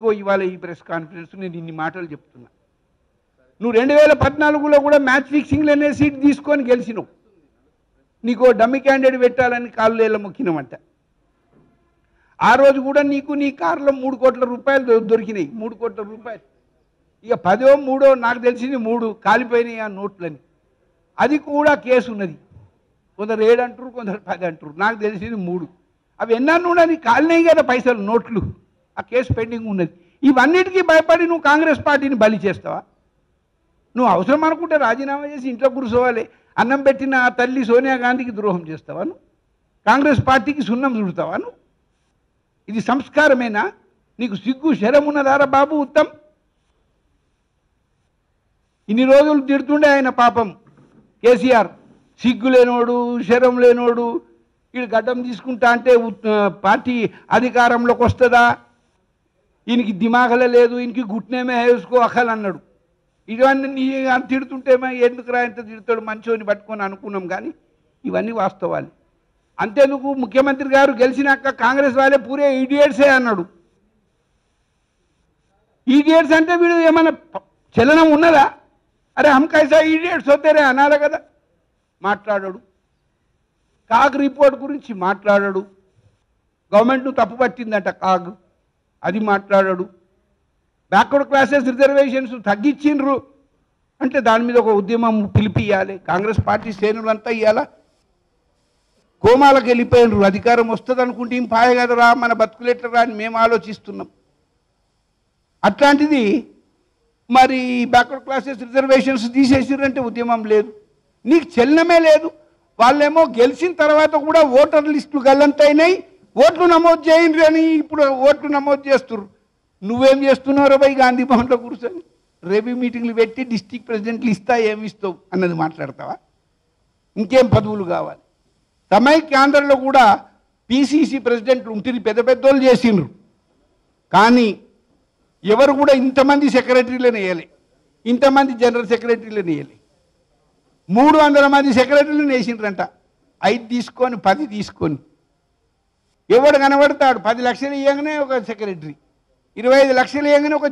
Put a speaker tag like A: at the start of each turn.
A: అందుకో ఇవాళ ఈ ప్రెస్ కాన్ఫరెన్స్ నేను ఇన్ని మాటలు చెప్తున్నా. నువ్వు 2014లో కూడా మ్యాచ్ ఫిక్సింగ్లోనే సీట్ తీసుకొని గెలిచినావు. నీకు డమ్మి క్యాండిడేట్ పెట్టాలని కాళ్ళేళ్ళ మొక్కినమంట. ఆ రోజు కూడా నీకు నీ కారులో 3 కోట్ల రూపాయలు దొరికినాయి. 3 కోట్ల రూపాయలు ఇక 10 3 నాకు తెలిసింది 3 కాలిపోయినాయి ఆ నోట్లని. అది కూడా కేసు ఉన్నది. కొందరు 7 అంటారు, కొందరు 10 అంటారు. నాకు తెలిసింది 3. అవి ఎన్నన్నా కూడా నీకు కాలినాయి కదా పైసలు, నోట్లు. ఆ కేసు పెండింగ్ ఉన్నది. ఇవన్నిటికీ భయపడి నువ్వు కాంగ్రెస్ పార్టీని బలి చేస్తావా? నువ్వు అవసరం అనుకుంటే రాజీనామా చేసి ఇంట్లో కూర్చోవాలి. అన్నం పెట్టిన ఆ తల్లి సోనియా గాంధీకి ద్రోహం చేస్తావా నువ్వు? కాంగ్రెస్ పార్టీకి సున్నం చుడతావా నువ్వు? ఇది సంస్కారమేనా? నీకు సిగ్గు శరం ఉన్నదారా బాబు ఉత్తమ్? ఇన్ని రోజులు తిడుతుండే ఆయన పాపం కేసీఆర్, సిగ్గు లేనోడు, శరం లేనోడు, వీడు గడ్డం తీసుకుంటా అంటే పార్టీ అధికారంలోకి వస్తుందా, ఈయనకి దిమాగలే లేదు, ఈయనకి గుట్నేమే వేసుకో అఖల్ అన్నాడు. ఇవన్నీ తిడుతుంటేమో ఎందుకు రా ఎంత తిడతాడు మంచోని పట్టుకొని అనుకున్నాం. కానీ ఇవన్నీ వాస్తవాలు. అంతేందుకు ముఖ్యమంత్రి గారు గెలిచినాక కాంగ్రెస్ వాళ్ళే పూరే ఈడియట్సే అన్నాడు. ఈడియట్స్ అంటే వీడు ఏమైనా చలనం ఉన్నదా? అరే హమ్ కైసా ఈడియట్స్ అవుతారే అనాలి కదా. మాట్లాడాడు. కాగ్ రిపోర్ట్ గురించి మాట్లాడాడు. గవర్నమెంట్ను తప్పు పట్టిందట కాగ్, అది మాట్లాడాడు. బ్యాక్వర్డ్ క్లాసెస్ రిజర్వేషన్స్ తగ్గించిండ్రు అంటే దాని మీద ఒక ఉద్యమం పిలిపియాలి. కాంగ్రెస్ పార్టీ శ్రేణులంతా ఇవ్వాలా కోమాలకు వెళ్ళిపోయినరు. అధికారం వస్తుంది అనుకుంటే ఏం పాయ కదరా, మన బతుకులెట్లరా అని మేము ఆలోచిస్తున్నాం. అట్లాంటిది మరి బ్యాక్వర్డ్ క్లాసెస్ రిజర్వేషన్స్ తీసేసిరంటే ఉద్యమం లేదు, నీకు చెల్లమే లేదు. వాళ్ళేమో గెలిచిన తర్వాత కూడా ఓటర్ లిస్టులు గల్లంతైనాయి, ఓట్లు నమోదు చేయండి అని ఇప్పుడు ఓట్లు నమోదు చేస్తున్నారు. నువ్వేం చేస్తున్నావు రా గాంధీ భవన్లో కూర్చొని రెవెన్యూ మీటింగ్లు పెట్టి డిస్టిక్ ప్రెసిడెంట్లు ఇస్తా ఏమి ఇస్తావు అన్నది మాట్లాడతావా? ఇంకేం పదవులు కావాలి? సమైక్యాంధ్రలో కూడా పిసిసి ప్రెసిడెంట్లు ఉంటుంది, పెద్ద పెద్దోళ్ళు చేసిండ్రు. కానీ ఎవరు కూడా ఇంతమంది సెక్రటరీలను వేయలే, ఇంతమంది జనరల్ సెక్రటరీలను వేయలే. 300 మంది సెక్రటరీలను వేసిండ్రంట. 5 తీసుకొని 10 తీసుకొని ఎవడు కనబడతాడు? 10 లక్షలు ఇవ్వగానే ఒక సెక్రటరీ, 25 లక్షలు ఇవ్వగానే ఒక